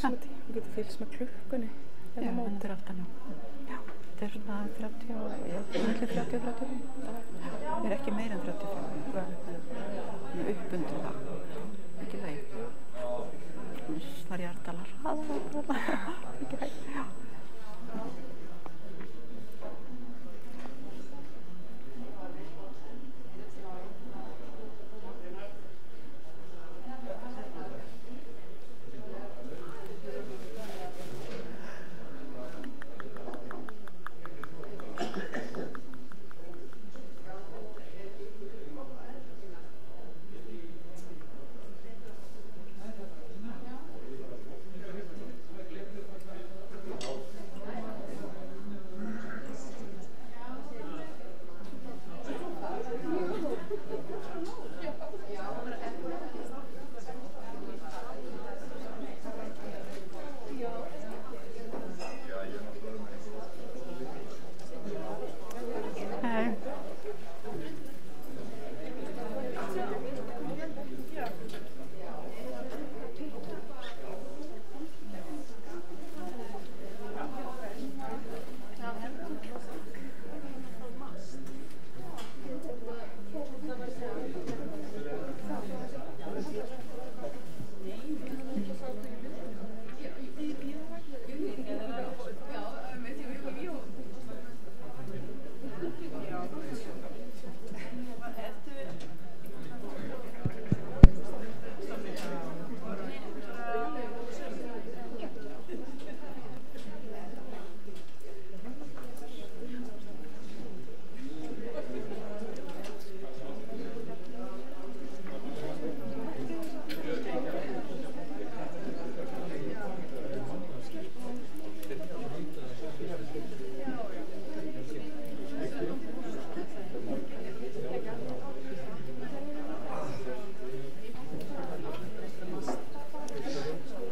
maximal tíma. Þú getur fylgst með klukkunni. Já, en þetta aftan á. Já, þetta svona 30 og, milli 30 og 35. Það ekki meira en 35. Upp undir það. Ekki leið. Það hjartalar. Ekki leið, já.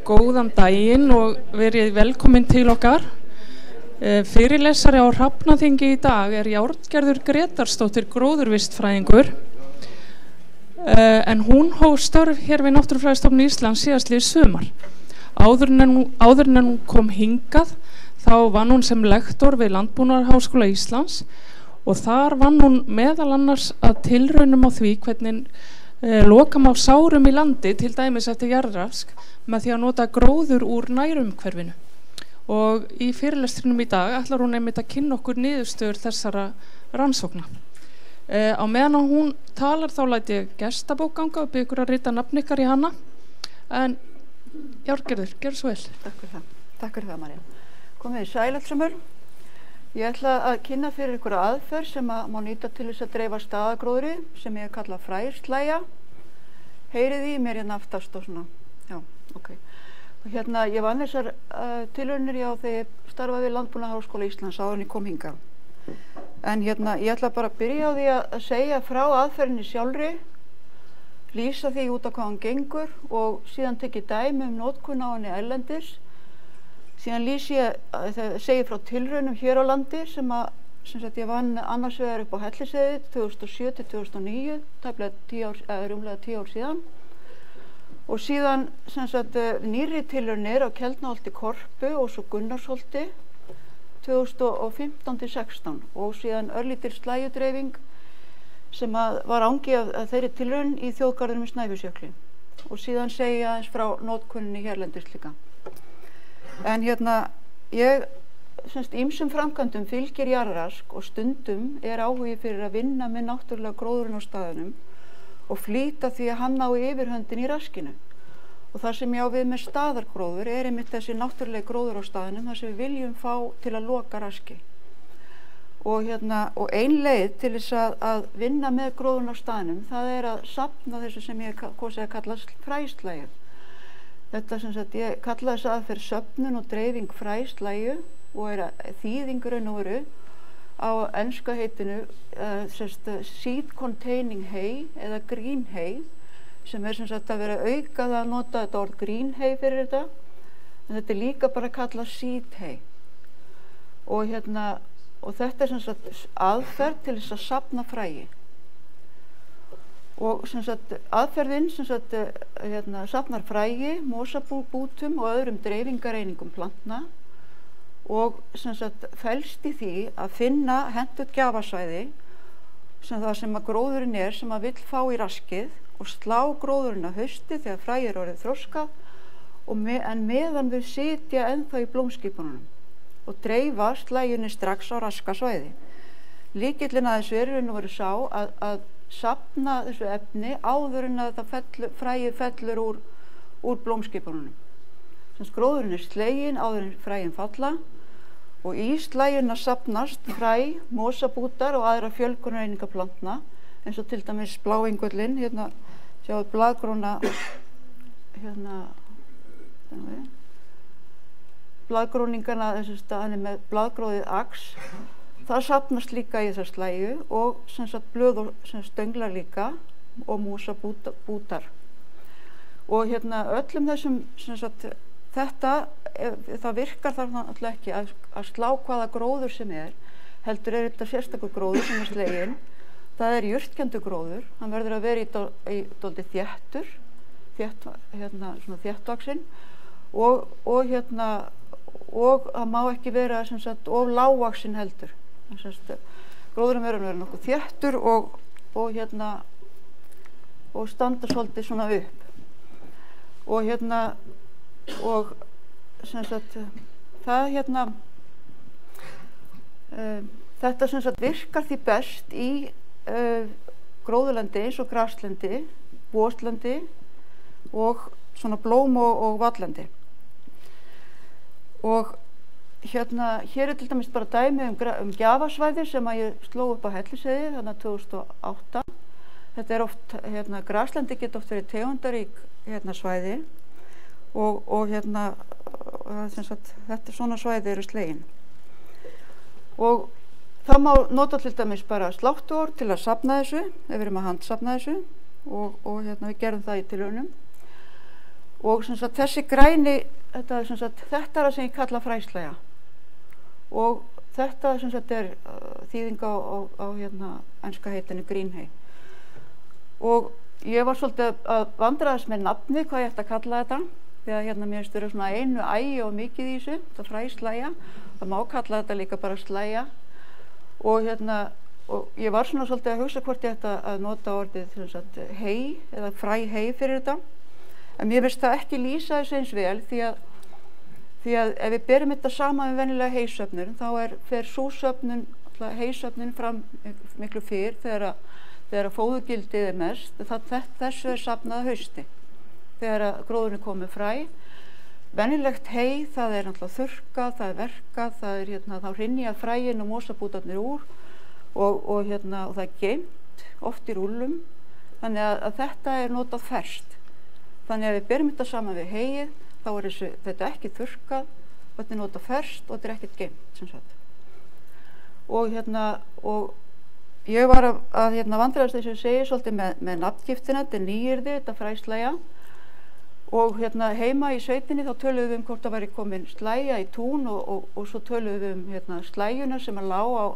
Góðan daginn og verið velkomin til okkar. Fyrirlesari á Hrafnaþingi í dag Járngerður Grétarsdóttir gróðurvistfræðingur. En hún hóf störf hér við Náttúrufræðistofnun Íslands síðastliðið sumar. Áður en hún kom hingað þá vann hún sem lektor við Landbúnaðarháskóla Íslands og þar vann hún meðal annars að tilraunum á því hvernig loka má sárum í landi, til dæmis eftir jarðrask, með því að nota gróður úr nærumhverfinu. Og í fyrirlestrinum í dag ætlar hún einmitt að kynna okkur niðurstöður þessara rannsókna. Á meðan hún talar þá læt ég gestabók ganga og biðja ykkur að rita nafn ykkar í hana. En Járngerður, gjörðu svo vel. Takk fyrir það. Takk fyrir það, María. Komið í sæl allsamur. Ég ætla að kynna fyrir ykkur aðferð sem má nýta til þess að dreifa staðagróðri sem ég kalla fræslægja. Heyrið í mér hérna aftast og svona. Já, ok. Og hérna, ég vann þessar tilraunir þegar ég starfaði við Landbúnaðarháskóla Íslands áður en ég kom hingað. En hérna, ég ætla bara að byrja á því að segja frá aðferðinni sjálfri, lýsa því út á hvað hann gengur og síðan tekið dæmi notkun á henni erlendis. Síðan segi frá tilraunum hér á landi sem ég vann annars vegar upp á Hellisheiði 2007 til 2009, rúmlega 10 ár síðan. Og síðan nýrri tilraunir á Keldnaholti Korpu og svo Gunnarsholti 2015 til 16 og síðan örlítil slægjudreifing sem var angi af þeirri tilraun í þjóðgarðinum í Snæfellsjökli. Og síðan segi ég aðeins frá notkuninni hérlendis líka. En hérna, ýmsum framkvæmdum fylgir jarðrask og stundum áhugi fyrir að vinna með náttúrulega gróðurinn á staðnum og flýta því að hann nái yfirhöndin í raskinu. Og það sem ég á við með staðargróður einmitt þessi náttúrulega gróður á staðnum, það sem við viljum fá til að loka raski. Og ein leið til þess að vinna með gróðurinn á staðnum, það að safna þessu sem ég kosið að kalla fræslægju. Þetta ég kalla þess aðferð söfnun og dreifing fræslægju og þýðing raun og veru á enska heitinu seed containing hay eða green hay sem að vera aukað að nota þetta orð green hay fyrir þetta en þetta líka bara kalla seed hay og þetta aðferð til þess að safna fræi Og sem sagt, aðferðin sem sagt, safnar fræi, mosabútum og öðrum dreifingareiningum plantna og sem sagt, felst í því að finna hentugt gjafasvæði sem það sem að gróðurinn sem að vill fá í raskið og slá gróðurinn að hausti þegar fræið orðið þroskað en meðan þau sitja ennþá í blómskipunum og dreifa slægjunni strax á raska svæði. Lykillinn að þessu er raun og veru sá að safna þessu efni áður en að fræið fellur úr blómskipunum. Sem gróðurinn sleginn áður en fræin falla og í slægjuna safnast fræ, mosabútar og aðra fjölgunareininga plantna eins og til dæmis bláingullin, hérna sjáu blaðgróna blaðgróningana, hann með blaðgróðið aks, það safnast líka í þessa slægju og sem sagt blöð og stönglar líka og mosabútar. Og hérna öllum þessum sem sagt það virkar þar náttúrulega ekki að slá hvaða gróður sem heldur þetta sérstakur gróður sem sleginn. Það jurtkenndur gróður, hann verður að vera í dálítið þéttvaxinn og það má ekki vera sem sagt of lágvaxinn heldur. Gróðurinn verður að vera nokkuð þéttur og standa svolítið svona upp. Og sem sagt það þetta sem sagt virkar því best í gróðurlendi eins og graslendi, votlendi og svona blóm og valllendi. Og hér til dæmis bara dæmi gjafasvæði sem að ég sló upp á Hellisheiði þarna 2008. Þetta oft, graslendi geta oft verið tegundarík svæði og þetta svona svæði eru slegin. Og það má nota til dæmis bara sláttuorð til að safna þessu, ef við erum að handsafna þessu og við gerum það í tilraunum. Og þessi græni, þetta það sem ég kalla fræslægja. Og þetta þýðing á enska heitinu green hay. Og ég var svolítið að vandræðast með nafni, hvað ég ætti að kalla þetta. Þegar mér finnst vera svona einu ægi og mikið í þessu, þetta fræslægja. Það má kalla þetta líka bara slægja. Og ég var svona svolítið að hugsa hvort ég ætti að nota orðið hei eða fræ hei fyrir þetta. En mér finnst það ekki lýsa þessu eins vel því að ef við berum þetta saman við venjulega heysöfnun þá fer súsöfnun, heysöfnun fram miklu fyrr þegar fóðugildið mest. Þessu safnað að hausti þegar gróðurinn komið fræ. Venjulegt hei, það náttúrulega þurrkað, það verkað, þá hrynja fræin og mosabútarnir úr og það geymt oft í rúllum. Þannig að þetta notað ferskt. Þannig að ef við berum þetta saman við heið, þá þetta ekki þurrkað, þetta notað ferskt og þetta ekkert geymt sem sagt. Og ég var að vandræðast þess að ég segi svolítið með nafngiftina, þetta nýyrði, þetta fræslægja. Og heima í sveitinni þá töluðum við hvort það væri komin slægja í tún og svo töluðum við slægjuna sem lá á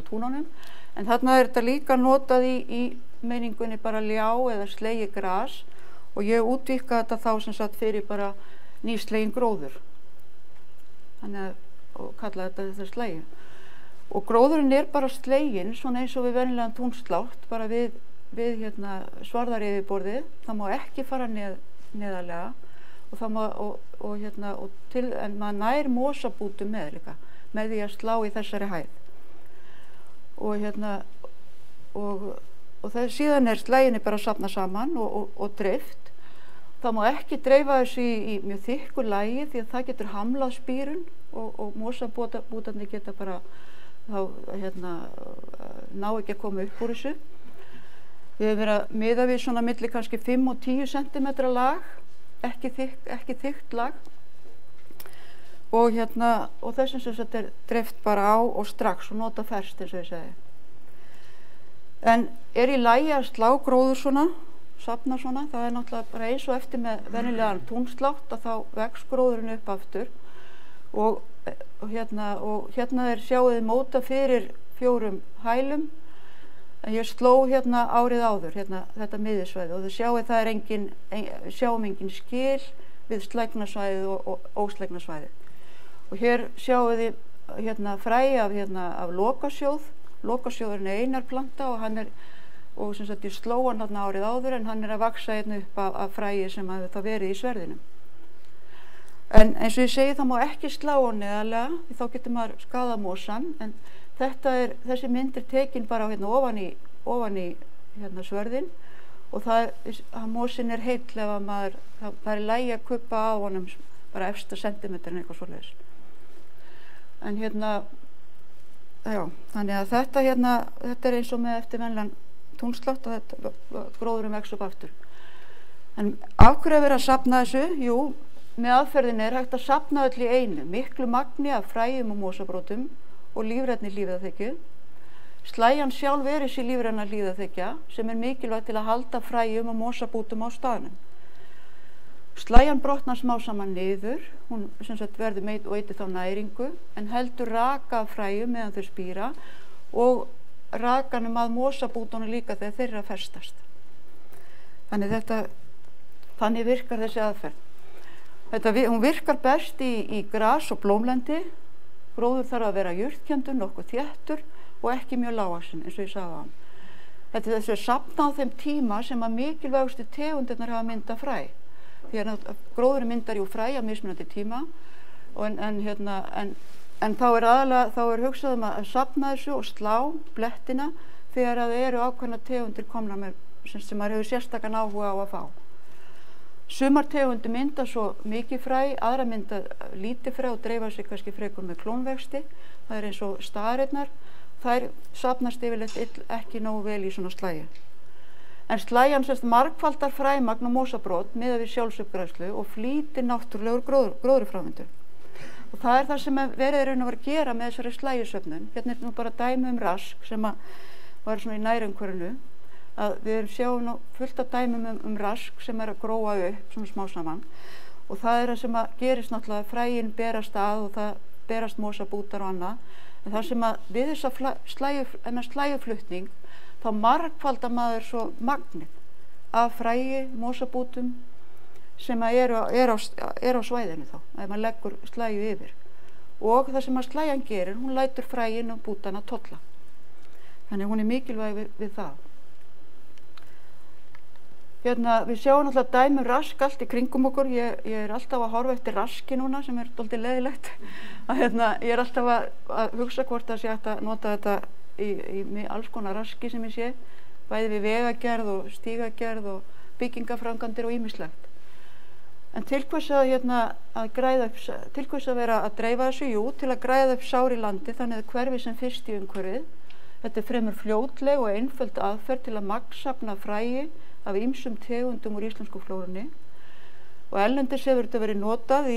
túnunum. En þarna þetta líka notað í meiningunni bara ljá eða slegi gras og ég útvíkkaði þetta þá sem sagt fyrir bara nýslegin gróður. Þannig að kallaði þetta slægju. Og gróðurinn bara slegin svona eins og við venjulegan túnslátt bara við svarðaryfirborðið. Það má ekki fara neðarlega og það má en maður nær mosabútum með líka með því að slá í þessari hæð. Og síðan slæginni bara að safna saman og dreift. Það má ekki dreifa þessu í mjög þykku lagi því að það getur hamlað spírun og mosabútarnir geta bara ná ekki að koma upp úr þessu. Við höfum verið að miða við svona milli kannski 5 og 10 cm lag, ekki þykkt lag. Og þessum sem þetta dreift bara á og strax og nota ferskt eins og ég segi. En í lagi að slá gróður svona, safna svona, það náttúrulega bara eins og eftir með venjulegan túnslátt að þá vex gróðurinn upp aftur. Og hérna sjáuð þið móta fyrir 4 hælum. Ég sló hérna árið áður, hérna þetta miðjusvæði, og þið sjáu það sjáum engin skil við slægnasvæðið og óslægnasvæðið. Og hér sjáu þið hérna fræ af lokasjóð. Lokasjóðurinn er einarplanta og sem sagt ég sló hann þarna árið áður, en hann að vaksa hérna upp af fræi sem hafi það verið í sverðinum. En eins og ég segi, það má ekki slá hann neðarlega, því þá getur maður skadað mosann, en þessi mynd tekin bara hérna ofan í hérna sverðin, og mosin heill ef það er í lagi að kuppa á honum bara efsta sentimetrin eitthvað svoleiðis. En hérna, já, þannig að þetta eins og með eftir venlan túnslátt, og gróðurinn vex upp aftur. En af hverju að vera að safna þessu? Jú, með aðferðinni er hægt að safna öll í einu, miklu magni af fræjum og mosabrótum og lífrænni lífðaþekju. Slægjan sjálf þessi lífræna lífðaþekja sem er mikilvægt til að halda fræjum og mosabútum á staðnum. Slægjan brotnar smá saman niður, hún sem sagt verður og eitir þá næringu, en heldur raka af fræjum meðan þau spíra og rakanum að mosabútunum líka þegar þeir að festast. Þannig virkar þessi aðferð. Hún virkar best í gras og blómlendi. Gróður þarf að vera jurtkenndur, nokkuð þéttur og ekki mjög lágvaxinn, eins og ég sagði á hann. Þessu er safna á þeim tíma sem að mikilvægustu tegundirnar hafa myndað fræ. Því að gróðurinn myndar jú fræ á mismunandi tíma, en þá er hugsað að safna þessu og slá blettina þegar það eru ákveðna tegundir komnar með sem maður hefur sérstakan áhuga á að fá. Sumar tegundir mynda svo mikið fræ, aðra mynda lítið fræ og dreifa sig kannski frekar með klónvexti. Það er eins og starirnar, þær safnast yfirleitt ekki nógu vel í svona slægju. En slægjan margfaldar fræmagn og mosabrót miðað við sjálfsuppgræðslu og flýtir náttúrulegur gróðurframvindu. Og það er það sem verið er að gera með þessari slægjusöfnun. Hérna er nú bara dæmi rask sem var svona í nærumhverfinu. Að við sjáum fullt af dæmum rask sem að gróa upp svona smá saman, og það það sem að gerist náttúrulega, fræin berast að og það berast mosabútar og annað, en það sem að við þessa slægjuflutning þá margfaldar maður svo magnið af fræi, mosabútum sem að er á svæðinu þá, ef maður leggur slægju yfir, og það sem að slægjan gerir, hún lætur fræin og bútana tolla, þannig hún er mikilvæg við það. Við sjáum náttúrulega dæmum rask allt í kringum okkur. Ég er alltaf að horfa eftir raski núna sem er dálítið leiðilegt. Ég er alltaf að hugsa hvort það sé hægt að nota þetta í alls konar raski sem ég sé, bæði við vegagerð og stígagerð og byggingaframkvæmdir og ýmislegt. En til hvers að vera að dreifa þessu? Jú, til að græða upp sár í landi þannig að hverfi sem fyrst í umhverfið. Þetta er fremur fljótleg og einföld aðferð til að magnsafna fræi af ýmsum tegundum úr íslensku flórunni, og erlendis hefur þetta verið notað í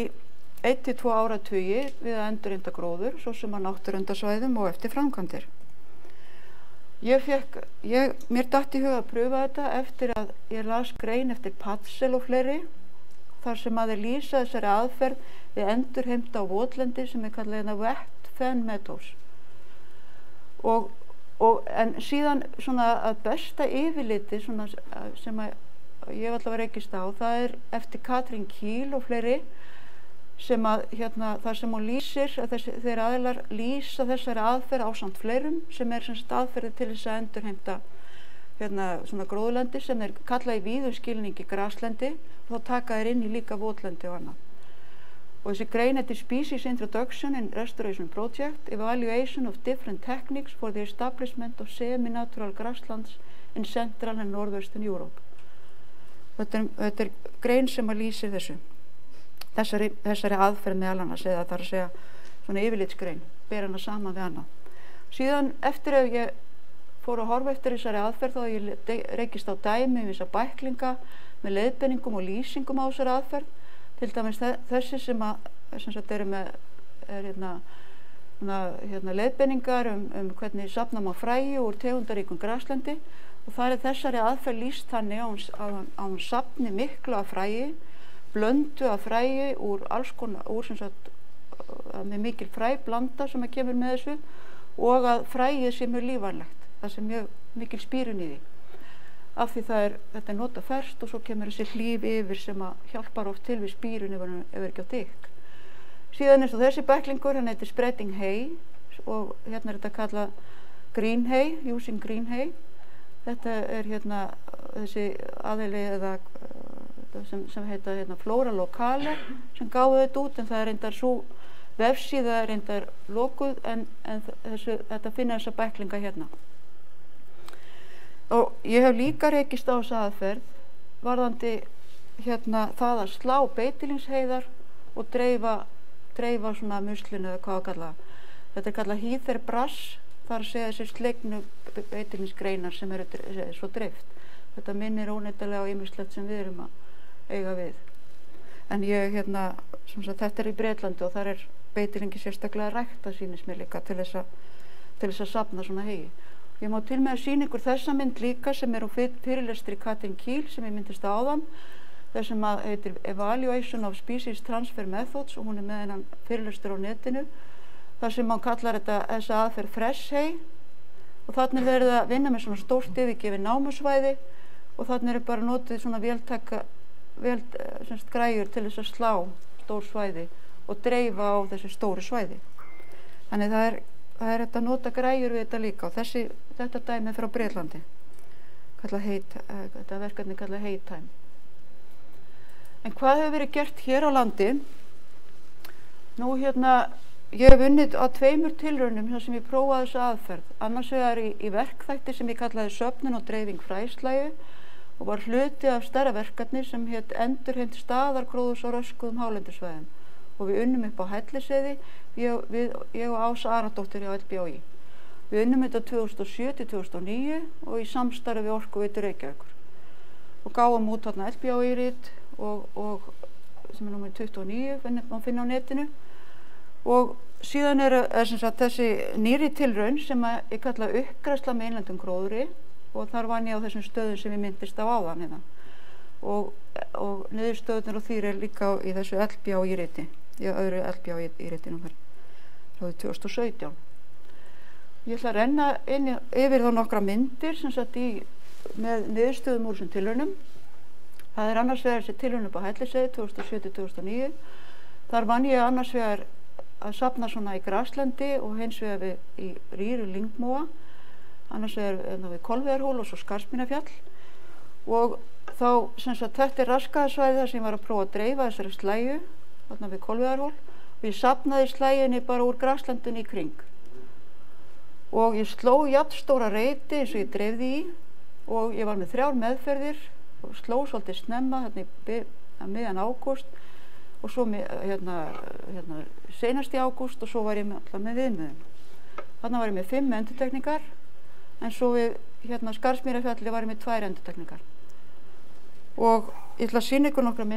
1–2 áratugi við að endurheimta gróður, svo sem á náttúruverndarsvæðum og eftir framkvæmdir. Mér datt í hug að pröfa þetta eftir að ég las grein eftir Patzell og fleiri, þar sem að þeir lýsa þessari aðferð við endurheimta á votlendi sem er kallað wet fen meadows. En síðan svona að besta yfirliti sem að ég hef allavega rekist á, það er eftir Katrín Kiel og fleiri, sem að þar sem hún lýsir, þeir aðilar lýsa þessari aðferð ásamt fleirum, sem er aðferði til þess að endurheimta svona gróðlendi sem þeir kalla í víðum skilningi graslendi, og þá taka þeir inn í líka votlendi og annað. Og þessi grein heitir Species Introduction and Restoration Project, Evaluation of Different Techniques for the Establishment of Semi-Natural Grasslands in Central and Northwestern Europe. Þetta er grein sem að lýsir þessari aðferð meðal annars, eða það er að segja svona yfirlitsgrein, ber hana saman við annað. Síðan eftir að ég fór að horfa eftir þessari aðferð þá ég rekist á dæmi þessa bæklinga með leiðbeiningum og lýsingum á þessari aðferð. Til dæmis þessi sem eru með leiðbeiningar hvernig safna má fræi úr tegundaríkum graslendi, og það er þessari aðferð lýst þannig að hún safni miklu af fræi, blöndu af fræi úr alls konar, með mikil fræblanda sem kemur með þessu, og að fræið sé mjög lífvænlegt. það sem mjög mikil spírun í því. Af því þetta er nota ferskt og svo kemur þessi hlíf yfir sem að hjálpar oft til við spírun ef ekki á dykk. Síðan eins og þessi bæklingur, hann heitir Spreading Hay og hérna er þetta kallað Green Hay, Using Green Hay. Þetta er hérna þessi aðili eða sem heita hérna Flora Locale sem gáði þetta út, en það er reyndar svo vefsíða er reyndar lokuð en þetta finna þessa bæklinga hérna. Og ég hef líka rekist á þessa aðferð varðandi hérna það að slá beitilingsheiðar og dreifa svona muslinu eða hvað að kalla. Þetta er kallað Heather Brass, það er að segja þessi slegnu beitilingsgreinar sem eru svo dreift. Þetta minnir óneitanlega á ýmislegt sem við erum að eiga við. En ég hérna, sem sagt, þetta er í Bretlandi og þar er beitilingi sérstaklega rækta, sýnist mér líka, til þess að safna svona heyi. Ég má til með að sýna ykkur þessa mynd líka sem er á fyrirlestri Katrin Kiel sem ég myndist áðan, þess sem heitir Evaluation of Species Transfer Methods og hún er með hennan fyrirlestur á netinu. þar sem hann kallar þessa aðferð fresh hay og þannig verið að vinna með svona stórt yfirgefið námusvæði og þannig eru bara notið svona græjur til þess að slá stór svæði og dreifa á þessi stóru svæði. Þannig það er þetta að nota græjur við þetta líka og þetta dæmi frá Bretlandi. Þetta verkefni kallað Hay Time. En hvað hefur verið gert hér á landi? Nú ég hef unnið á 2 tilraunum þar sem ég prófaði þessa aðferð. Annars vegar í verkþætti sem ég kallaði söfnun og dreifing fræslægju og var hluti af stærra verkefni sem hét endurheimt staðargróðurs á röskuðum hálendisvæðum. Og við unnum upp á Hellisheiði, ég og Ása Aradóttir hjá LBÍ. Við unnum þetta 2007-2009 og í samstarfi við Orkuveitu Reykjavíkur. Og gáum út þarna LBÍ-rit og sem er númer 29, má finna á netinu. Og síðan er sem sagt þessi nýrri tilraun sem ég kalla uppgræðsla með innlendum gróðri og þar vann ég á þessum stöðum sem ég myndist á áðan hérna. Og niðurstöðunar og þýr er líka í þessu LBÍ-riti, í öðru LBÍ-riti númer frá 2017. Ég ætla að renna yfir þá nokkra myndir sem sagt með niðurstöðum úr þessum tilraunum. Það er annars vegar þessi tilraun upp á Hellisheiði 2007-2009. Þar vann ég annars vegar að safna svona í graslendi og hins vegar í rýru Lyngmóa, annars vegar við Kolviðarhól og svo Skarðsmýrarfjall. Og þá sem sagt þetta er raskaðasvæði þar sem ég var að prófa að dreifa þessari slægju þarna við Kolviðarhól og ég safnaði slægjunni bara úr graslendinni í kring. Og ég sló jafnstóra reiti eins og ég dreifði í og ég var með 3 meðferðir og sló svolítið snemma miðjan ágúst og svo seinast í ágúst og svo var ég alltaf með viðmiðum. Þarna var ég með 5 endurtekningar en svo við Skarðsmýrarfjalli var ég með 2 endurtekningar. Og ég ætla að sýna ykkur nokkra mynd.